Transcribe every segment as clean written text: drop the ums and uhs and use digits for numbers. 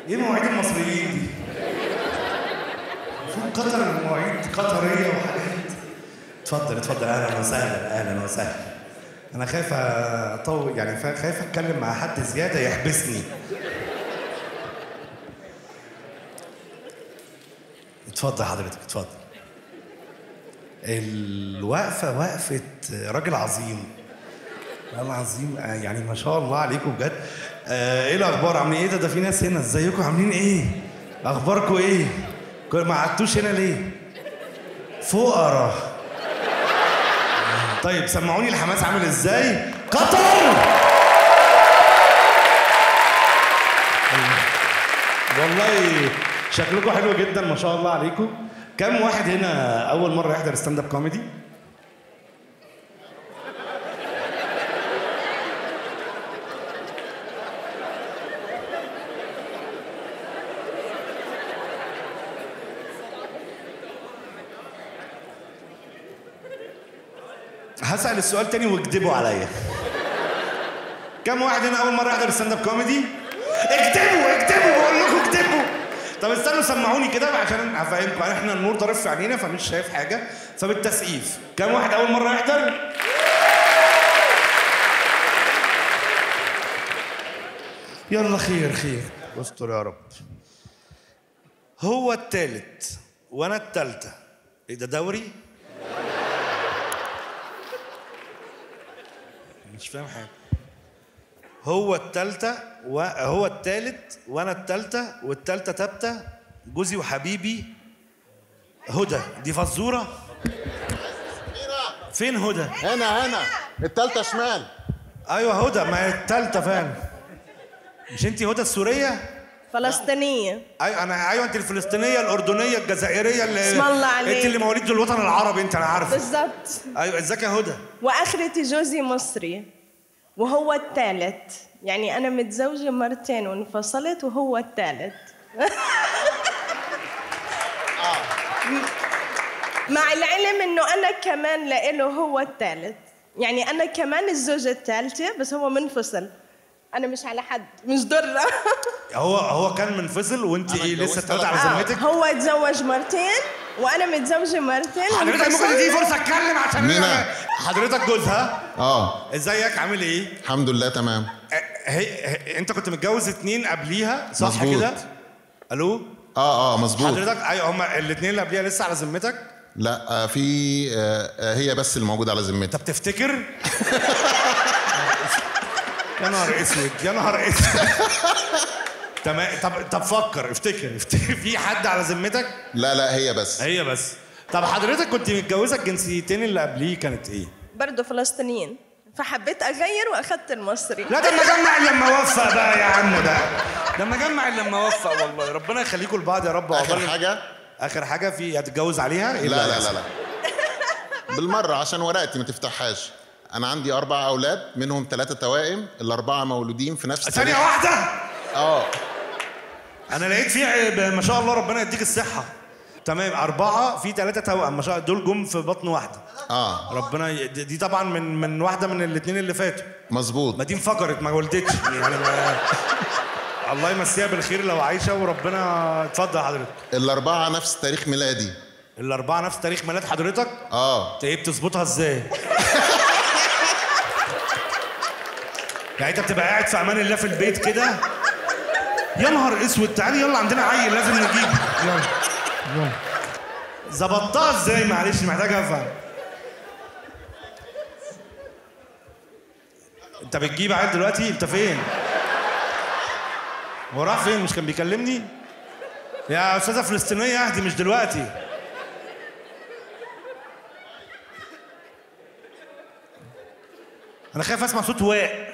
ايه مواعيد المصريين دي؟ المفروض قطر المواعيد قطريه وحاجات. اتفضل اتفضل، اهلا وسهلا اهلا وسهلا. انا خايف اطول يعني، خايف اتكلم مع حد زياده يحبسني. اتفضل حضرتك اتفضل. الوقفه وقفه راجل عظيم. والله العظيم يعني ما شاء الله عليكم بجد. ايه الاخبار؟ عاملين ايه؟ ده في ناس هنا، ازيكم عاملين ايه؟ اخباركم ايه؟ ما قعدتوش هنا ليه؟ فقراء. طيب سمعوني الحماس عامل ازاي؟ قطر! والله شكلكم حلو جدا ما شاء الله عليكم. كم واحد هنا اول مره يحضر ستاند اب كوميدي؟ هسأل السؤال تاني واكدبوا عليا. كم واحد هنا أول مرة يحضر ستاند اب كوميدي؟ اكتبوا اكتبوا، بقول لكم اكتبوا. طب استنوا سمعوني كده عشان افهمكم، احنا النور ضارب في عينينا فمش شايف حاجة، فبالتسقيف. كم واحد أول مرة يحضر؟ يلا خير خير، استر يا رب. هو التالت وأنا التالتة. إيه ده دوري؟ مش فاهم حاجة. هو التالتة وهو التالت وأنا التالتة والتالتة تابتة، جوزي وحبيبي هدى. دي فزورة؟ فين هدى؟ هنا التالتة شمال. أيوة هدى، ما هي التالتة فعلا. مش أنتي هدى السورية؟ فلسطينية. أيوة أنت الفلسطينية الأردنية الجزائرية اللي اسم الله عليك. أنت اللي مواليد الوطن العربي، أنت أنا عارفة. بالظبط. أيوة ازيك يا هدى؟ وآخرتي جوزي مصري وهو الثالث، يعني أنا متزوجة مرتين وانفصلت وهو الثالث. مع العلم إنه أنا كمان لإله هو الثالث، يعني أنا كمان الزوجة الثالثة بس هو منفصل. أنا مش على حد، مش ضرة. هو كان منفصل وأنت إيه لسه تقعدي على ذمتك؟ هو اتزوج مرتين وأنا متزوجة مرتين. حضرتك ممكن تديني فرصة أتكلم عشان مينا. حضرتك جوزها؟ ازيك عامل ايه؟ الحمد لله تمام. انت كنت متجوز 2 قبليها صح مزبوط. كده؟ الو؟ مظبوط. حضرتك ايوه، هما الاثنين اللي قبليها لسه على ذمتك؟ لا في هي بس اللي موجودة على ذمتي. طب تفتكر؟ يا نهار اسود يا نهار اسود. تمام. طب فكر افتكر في حد على ذمتك؟ لا هي بس. هي بس. طب حضرتك كنت متجوزه الجنسيتين اللي قبليه كانت ايه؟ برضه فلسطينيين، فحبيت اغير واخدت المصري. لا ده اما جمع لما وفق بقى يا عم، ده اما جمع لما وفق. والله ربنا يخليكم لبعض يا رب. اخر حاجه في هتتجوز عليها؟ لا بالمره عشان ورقتي ما تفتحهاش. انا عندي 4 اولاد منهم 3 توائم، ال4 مولودين في نفس ثانيه واحده. انا لقيت فيه ما شاء الله ربنا يديك الصحه. تمام 4 في 3 توأم ما شاء الله، دول جم في بطن واحده. ربنا دي طبعا من واحده من الاثنين اللي فاتوا. مظبوط. ما دي انفجرت ما ولدتش يعني الله يمسيها بالخير لو عايشه وربنا. اتفضل حضرتك. ال4 نفس تاريخ ميلادي. ال4 نفس تاريخ ميلاد حضرتك؟ انت ايه بتظبطها ازاي؟ يعني انت بتبقى قاعد في امان الله في البيت كده؟ يا نهار اسود، تعالي يلا عندنا عيل لازم نجيبه. يلا ظبطتها ازاي؟ معلش محتاج افهم. انت بتجيب عيل دلوقتي؟ انت فين؟ هو راح فين؟ مش كان بيكلمني؟ يا استاذه فلسطينيه اهدي مش دلوقتي. انا خايف اسمع صوت واق،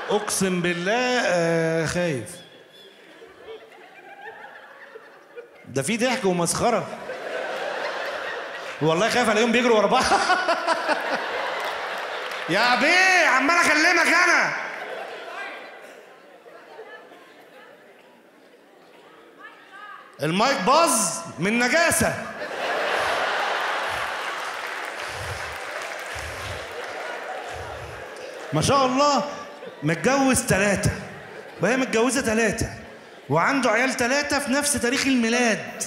اقسم بالله خايف. ده في ضحك ومسخره والله. خايف الاقيهم بيجروا ورا بعض. يا بيه عمال اكلمك انا. المايك باظ من نجاسه. ما شاء الله متجوز 3 وهي متجوزه 3 وعنده عيال 3 في نفس تاريخ الميلاد.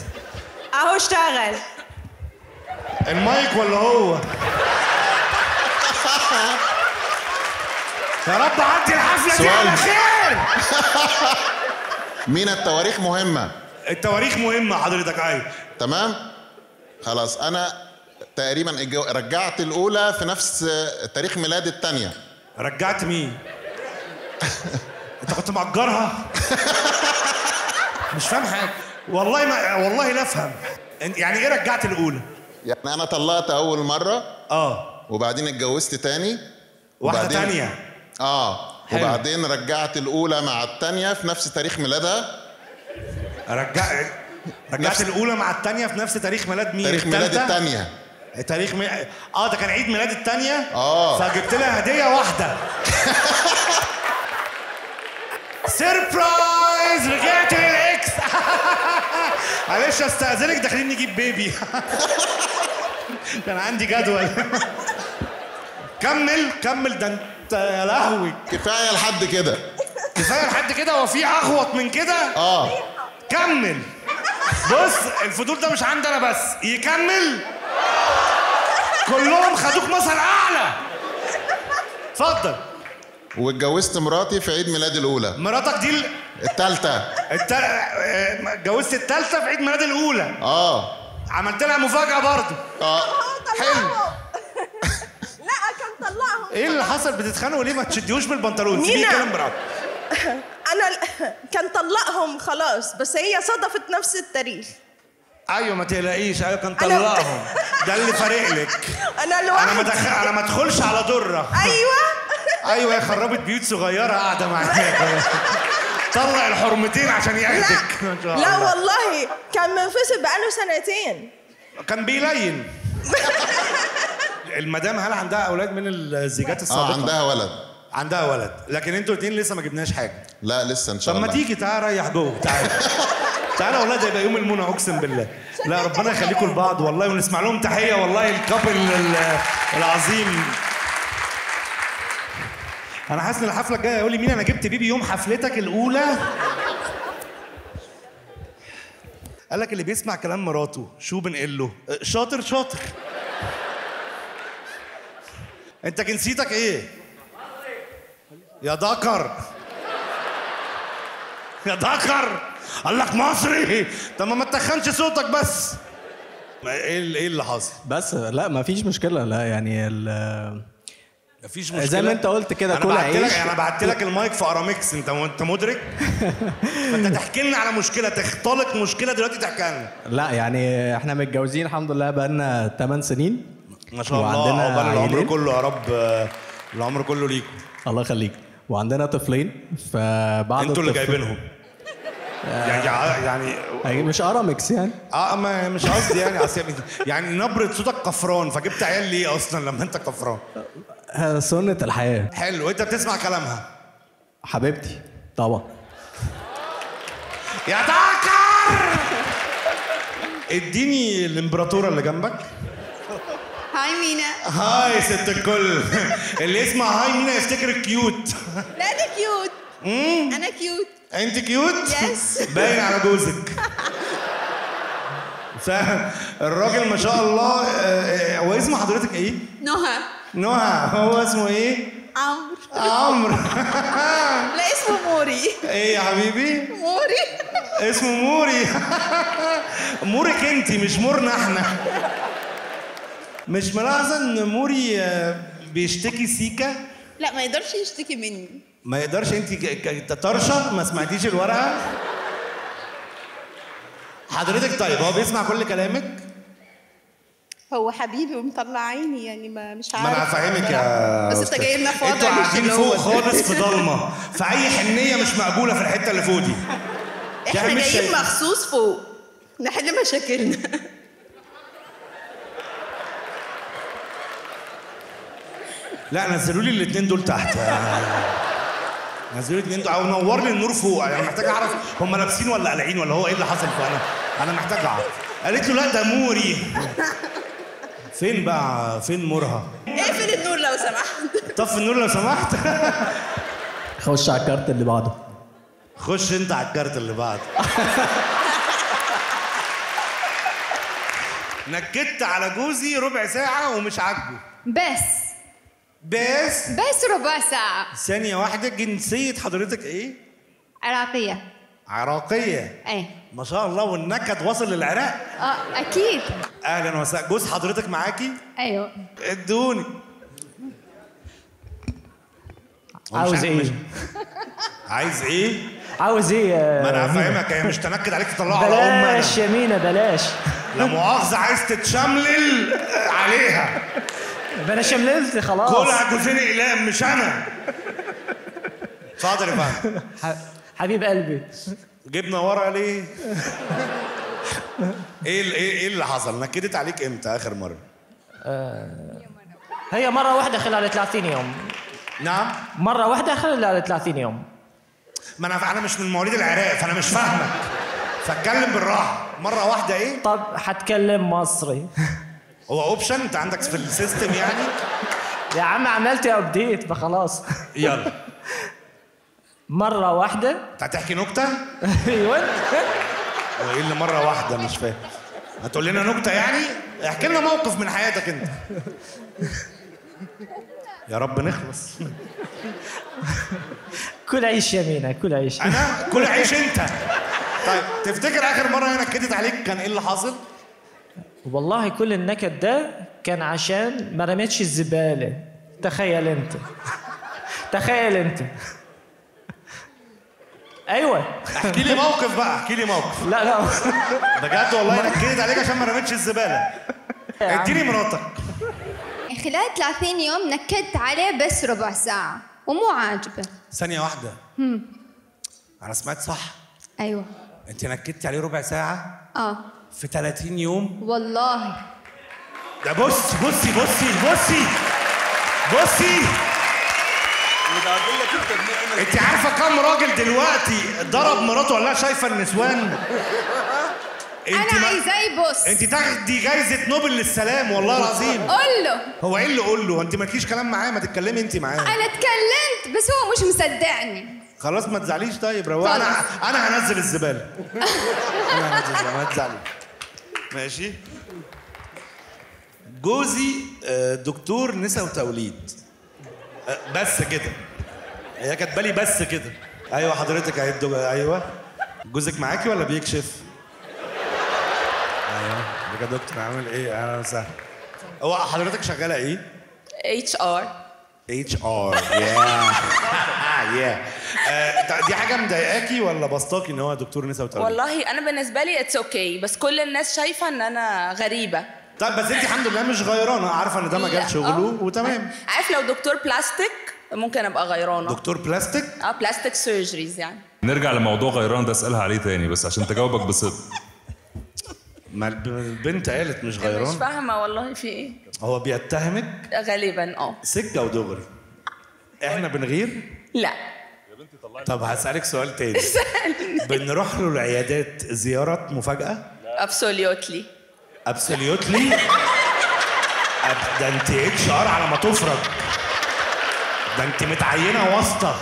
اهو اشتغل. المايك ولا هو؟ يا رب عدي الحفلة دي على خير. مين التواريخ مهمة؟ التواريخ مهمة حضرتك. أيوة تمام؟ خلاص أنا تقريبا رجعت الأولى في نفس تاريخ ميلاد الثانية. رجعت مين؟ أنت كنت مأجرها؟ مش فاهم حاجة والله لا أفهم. يعني إيه رجعت الأولى؟ يعني أنا طلقت أول مرة وبعدين اتجوزت تاني واحدة تانية حلو. وبعدين رجعت الأولى مع الثانية في نفس تاريخ ميلادها. رجعت الأولى مع الثانية في نفس تاريخ ميلاد مين؟ تاريخ ميلاد الثانية. ده كان عيد ميلاد الثانية؟ فجبت لها هدية واحدة. سيربرايز، رجعت للإكس. معلش استأذنك، داخلين نجيب بيبي. كان عندي جدول. كمل ده انت يا لهوي. كفايه لحد كده. كفايه لحد كده. هو في اغوط من كده؟ كمل. بص الفضول ده مش عندي انا بس، يكمل. كلهم خدوك مثل اعلى. اتفضل. واتجوزت مراتي في عيد ميلاد الاولى. مراتك دي الثالثه. اتجوزت الثالثه في عيد ميلاد الاولى. عملت لها مفاجاه برضه. حلو. كان طلعهم. ايه اللي حصل؟ بتتخانقوا ليه؟ ما تشديوش بالبنطلون. سيبيه يتكلم براحته. انا كان طلقهم خلاص، بس هي صدفت نفس التاريخ. ايوه ما تقلقيش. ايوه كان طلقهم. ده اللي فارق لك. انا لوحدي. انا ما ادخلش على دره. ايوه هي خربت بيوت صغيره قاعده معاك. طلع الحرمتين عشان يعدك. لا والله كان منفصل بقاله 2 كان بيلين. المدام هل عندها اولاد من الزيجات السابقه؟ عندها ولد. لكن انتوا الاثنين لسه ما جبناش حاجه. لا لسه ان شاء الله. طب ما تيجي تعالى ريح جوه. تعالى والله ده يبقى يوم المنى اقسم بالله. لا ربنا يخليكم لبعض والله، ونسمع لهم تحيه والله الكابل العظيم. انا حاسس ان الحفله الجايه يقول لي مين انا جبت بيبي يوم حفلتك الاولى. قال لك اللي بيسمع كلام مراته شو بنقول له؟ شاطر. انت جنسيتك ايه؟ يا دكر. قال لك مصري. طب ما تتخنش صوتك بس. ايه اللي حصل؟ بس لا ما فيش مشكله. لا يعني مفيش مشكله زي ما انت قلت كده. كل عيش. انا بعت لك المايك في ارامكس. انت مدرك؟ فانت تحكي لنا على مشكله، تختلق مشكله دلوقتي تحكي لنا. لا يعني احنا متجوزين الحمد لله بقالنا 8 سنين ما شاء الله. عقبال العمر كله يا رب. العمر كله ليكم. الله يخليك. وعندنا طفلين. فبعد انتوا اللي جايبينهم. يعني مش ارامكس يعني. ما مش قصدي يعني نبره صوتك قفران، فجبت عيال ليه اصلا لما انت قفران؟ سنة الحياة. حلو. وانت بتسمع كلامها؟ حبيبتي طبعا. يا دكر. اديني الامبراطورة اللي جنبك. هاي مينا. هاي ست الكل. اللي يسمع هاي مينا يفتكر كيوت. لا ده كيوت. انا كيوت. انت كيوت؟ يس. باين على جوزك. الراجل ما شاء الله. هو اسم حضرتك ايه؟ نهى. هو اسمه ايه؟ عمرو. لا اسمه موري. ايه يا حبيبي؟ موري. اسمه موري. مورك انتي مش مورنا احنا. مش ملاحظه ان موري بيشتكي سيكا؟ لا ما يقدرش يشتكي مني. ما يقدرش. انت طرشه ما سمعتيش الورقه؟ حضرتك طيب هو بيسمع كل كلامك؟ هو حبيبي ومطلع عيني يعني مش عارف. ما انا هفهمك يا بس انت جاي لنا في وضع انتوا مش قاعدين فوق خالص في ضلمه، فاي حنيه مش مقبوله في الحته اللي فوق دي. احنا جايين مخصوص فوق نحل مشاكلنا. لا نزلوا لي الاثنين دول تحت. نزلوا لي الاثنين دول او نور لي النور فوق. يعني محتاج اعرف هم لابسين ولا قلعين ولا هو ايه اللي حصل. انا محتاج اعرف. قالت له لا ده موري. فين بقى؟ فين مورها؟ اقفل النور لو سمحت. طفي النور لو سمحت. خش على الكارت اللي بعده. خش انت على الكارت اللي بعده. نكدت على جوزي ربع ساعة ومش عاجبه. بس ربع ساعة. ثانية واحدة، جنسية حضرتك ايه؟ عراقية. عراقية؟ ايه. ما شاء الله، والنكد وصل للعراق؟ أكيد. أهلا وسهلا. جوز حضرتك معاكي؟ أيوه. ادوني. عاوز ايه؟ عايز ايه؟ عاوز ايه؟ ما انا هفهمك، هي مش تنكد عليك تطلعه على امك. بلاش يا مينا بلاش. لا مؤاخذة، عايز تتشملل عليها. ما انا شمللت خلاص. كلها جوزين اقلام مش انا. اتفضل يا فندم. حبيب قلبي. جبنا ورقة ليه؟ ايه اللي حصل؟ نكدت عليك امتى اخر مرة؟ هي مرة واحدة خلال 30 يوم. نعم؟ مرة واحدة خلال 30 يوم. ما انا مش من مواليد العراق فانا مش فاهمك. فاتكلم بالراحة. مرة واحدة ايه؟ طب هتكلم مصري. هو اوبشن انت عندك في السيستم يعني؟ يا عم عملت ابديت فخلاص. يلا. مرة واحدة. انت هتحكي نكتة؟ ايوه. هو ايه اللي مرة واحدة مش فاهم؟ هتقول لنا نكتة يعني؟ احكي لنا موقف من حياتك انت. يا رب نخلص. كل عيش يا مينا، كل عيش. انا كل عيش انت. طيب تفتكر اخر مرة هي نكدت عليك كان ايه اللي حاصل؟ والله كل النكد ده كان عشان ما رميتش الزبالة. تخيل انت. تخيل انت. ايوه. احكي لي موقف بقى، احكي لي موقف. لا بجد والله نكدت عليك عشان ما رميتش الزبالة. اديني مراتك. خلال 30 يوم نكدت عليه بس ربع ساعة ومو عاجبه. ثانية واحدة. أنا سمعت صح؟ أيوه. أنت نكدتي عليه ربع ساعة؟ في 30 يوم؟ والله. ده بصي بصي بصي بصي بصي. أنت عارفة كم راجل دلوقتي ضرب مراته ولا شايفة النسوان؟ أنا عايزاه يبص. أنت تاخدي جايزة نوبل للسلام والله العظيم. قول له. هو إيه اللي قول له؟ أنت مالكيش كلام معاه، ما تتكلمي أنت معاه. أنا اتكلمت بس هو مش مصدقني. خلاص ما تزعليش. طيب روق. انا هنزل الزباله. انا هنزل الزباله ما تزعلي. ماشي. جوزي دكتور نساء وتوليد. بس كده. هي كاتبه لي بس كده. ايوه حضرتك ايوه. جوزك معاكي ولا بيكشف؟ ايوه. يا دكتور عامل ايه؟ اهلا وسهلا. هو حضرتك شغاله ايه؟ HR. دي حاجه مضايقاكي ولا بسطاكي ان هو دكتور نساء وتوليد؟ والله انا بالنسبه لي اتس اوكي بس كل الناس شايفه ان انا غريبه. طيب بس انت الحمد لله مش غيرانه، عارفه ان ده مجال شغله وتمام. عارف لو دكتور بلاستيك ممكن ابقى غيرانه. دكتور بلاستيك؟ بلاستيك سيرجريز يعني. نرجع لموضوع غيران ده، اسالها عليه تاني بس عشان تجاوبك بصدق. ما البنت قالت مش غيران. مش فاهمه والله في ايه. هو بيتهمك غالبا سكه ودغري. احنا بنغير؟ لا. طب هسألك سؤال تاني. بنروح له العيادات زيارة مفاجأة؟ ابسوليوتلي. ابسوليوتلي؟ ده انت HR على ما تفرج. ده انت متعينة واسطة.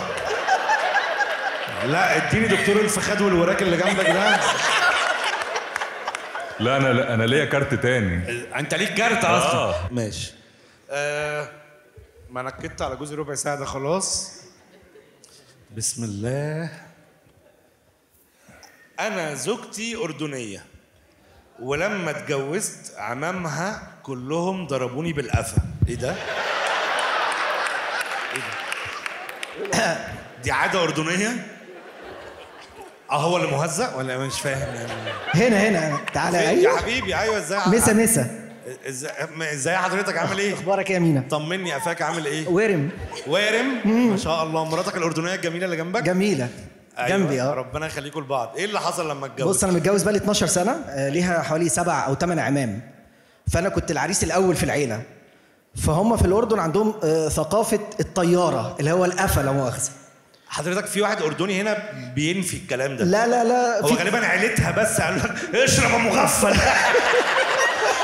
لا اديني دكتور الفخاد والوراك اللي جنبك ده. لا انا ليا كارت تاني. انت ليك كارت اصلا؟ ماشي. ما نكدت على جوزي ربع ساعة ده خلاص. بسم الله. أنا زوجتي أردنية ولما اتجوزت عمامها كلهم ضربوني بالقفا. إيه ده؟ إيه ده؟ دي عادة أردنية؟ هو اللي مهزأ ولا مش فاهم يعني؟ هنا تعالى. يا حبيبي. أيوه ازاي؟ مسا ازاي حضرتك عامل ايه؟ اخبارك ايه يا مينا؟ طمني قفاك عامل ايه؟ وارم. ما شاء الله. مراتك الأردنية الجميلة اللي جنبك؟ جميلة. أيوة. جنبي ربنا يخليكم لبعض. ايه اللي حصل لما اتجوزت؟ بص انا متجوز بقالي 12 سنة، ليها حوالي 7 أو 8 عمام. فانا كنت العريس الاول في العيلة. فهم في الأردن عندهم ثقافة الطيارة اللي هو القفا لا مؤاخذة. حضرتك في واحد أردني هنا بينفي الكلام ده. لا هو غالبا عيلتها بس قالوا لك اشرب يا مغفل.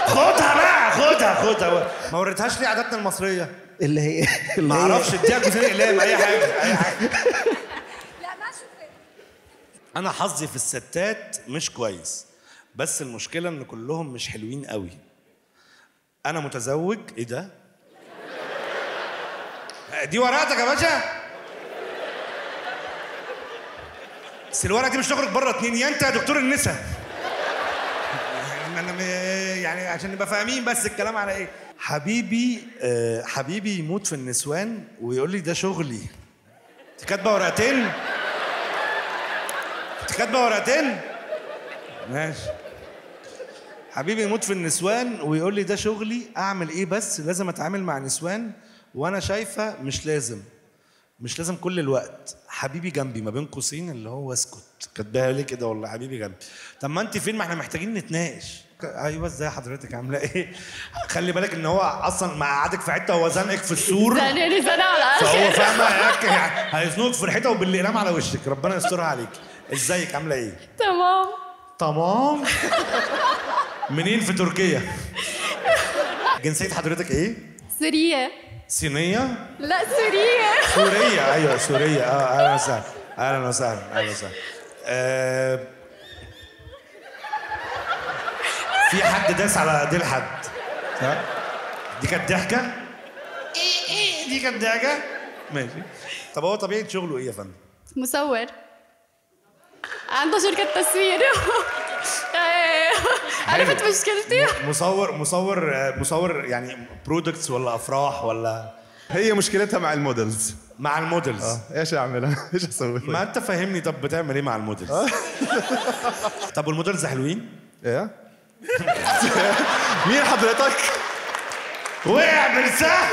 خدها بقى خدها. ما وريتهاش ليه عاداتنا المصرية؟ اللي هي ما اعرفش. اديها جوزين اقلام اي حاجة. لا ما شفت. انا حظي في الستات مش كويس، بس المشكله ان كلهم مش حلوين قوي. انا متزوج. ايه ده؟ دي ورقتك يا باشا. بس الورقه دي مش تخرج بره اتنين، يا انت يا دكتور النساء. يعني عشان نبقى فاهمين بس الكلام على ايه. حبيبي يموت في النسوان ويقول لي ده شغلي. انت كاتبه ورقتين؟ ماشي. حبيبي يموت في النسوان ويقول لي ده شغلي، اعمل ايه بس؟ لازم اتعامل مع نسوان وانا شايفه مش لازم كل الوقت. حبيبي جنبي ما بين قوسين اللي هو اسكت. كاتباها ليه كده والله؟ حبيبي جنبي. طب ما انت فين؟ ما احنا محتاجين نتناقش. ايوه ازاي حضرتك عامله ايه؟ خلي بالك ان هو اصلا مقعدك في حته وهو زنقك في السور. زنقني زنقه على فهو فاهمه هيزنقك في الحيطه وبالاقلام على وشك. ربنا يسترها عليك. ازيك عامله ايه؟ تمام. منين في تركيا؟ جنسية حضرتك ايه؟ سورية. صينية؟ لا سورية. سورية. ايوه سورية. اهلا وسهلا. اهلا وسهلا. اهلا وسهلا. في حد داس على ديل حد. ها؟ دي كانت ضحكة؟ ايه دي كانت ضحكة؟ ماشي. طب هو طبيعة شغله ايه يا فندم؟ مصور. عنده شركة تصوير. عرفت مشكلتي؟ مصور يعني برودكتس ولا افراح ولا؟ هي مشكلتها مع المودلز. مع المودلز. ايش اعملها؟ ايش اسوي؟ ما انت فهمني. طب بتعمل ايه مع المودلز؟ طب والمودلز حلوين؟ ايه؟ مين حضرتك؟ وقع بالسهم.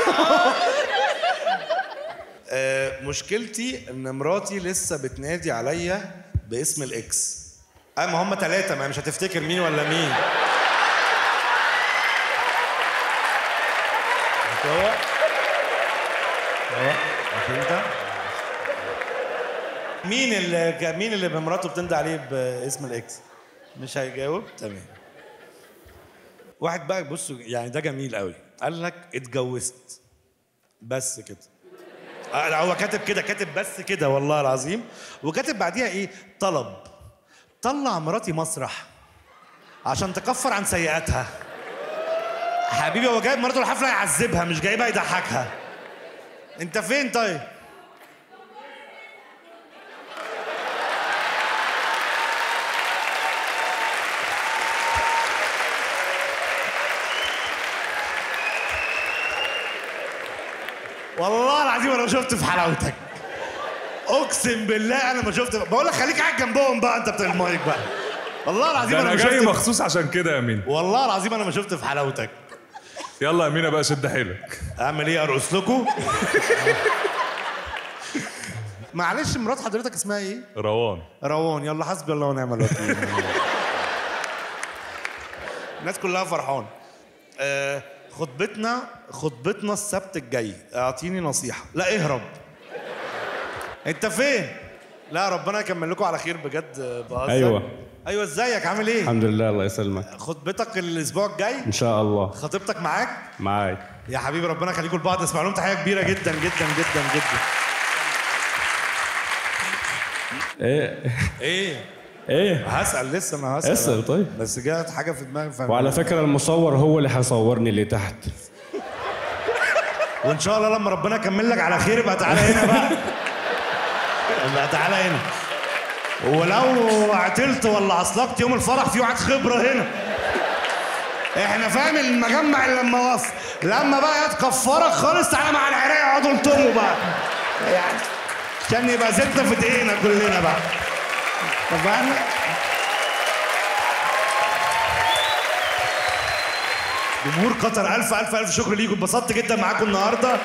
مشكلتي ان مراتي لسه بتنادي عليا باسم الاكس. ما هم 3، ما مش هتفتكر مين ولا مين. هو انت مين اللي بمراته بتندى عليه باسم الاكس؟ مش هيجاوب. تمام. واحد بقى بصوا يعني ده جميل قوي. قال لك اتجوزت بس كده. هو كاتب كده، كاتب بس كده والله العظيم. وكاتب بعديها ايه؟ طلع مراتي مسرح عشان تكفر عن سيئاتها. حبيبي هو جايب مراته الحفله يعذبها، مش جايبها يضحكها. انت فين طيب؟ والله العظيم انا شفت في حلاوتك. اقسم بالله انا ما شفت. بقول لك خليك قاعد جنبهم بقى انت بتاع المايك بقى. والله العظيم انا جاي مخصوص عشان كده يا امين. والله العظيم انا ما شفت في حلاوتك. يلا يا امينه بقى شد حيلك. اعمل ايه؟ ارقص لكم؟ معلش مرات حضرتك اسمها ايه؟ روان. يلا حسبي الله ونعم الوكيل. الناس كلها فرحان. خطبتنا السبت الجاي. اعطيني نصيحه. لا اهرب. انت فين؟ لا ربنا يكمل لكم على خير بجد. بهزر. ايوه ازيك عامل ايه؟ الحمد لله الله يسلمك. خطبتك الاسبوع الجاي ان شاء الله. خطيبتك معاك؟ معاك يا حبيبي ربنا يخليكم لبعض. اسمع لهم تحيه كبيره جدا جدا جدا جدا. ايه هسأل لسه. ما هسأل. اسأل طيب. بس جات حاجه في دماغي. وعلى فكره المصور هو اللي هيصورني اللي تحت. وان شاء الله لما ربنا يكمل لك على خير يبقى تعالى هنا بقى. يبقى تعالى هنا. ولو عطلت ولا عصلكت يوم الفرح في واحد خبره هنا. احنا فاهم المجمع اللي لما وقف. لما بقى تكفرك خالص تعالى مع العراق يقعدوا يلطموا بقى. يعني عشان يبقى زيتنا في دقيقنا كلنا بقى. اتفقنا؟ جمهور قطر ألف ألف ألف شكر ليكم. اتبسطت جدا معاكم النهارده.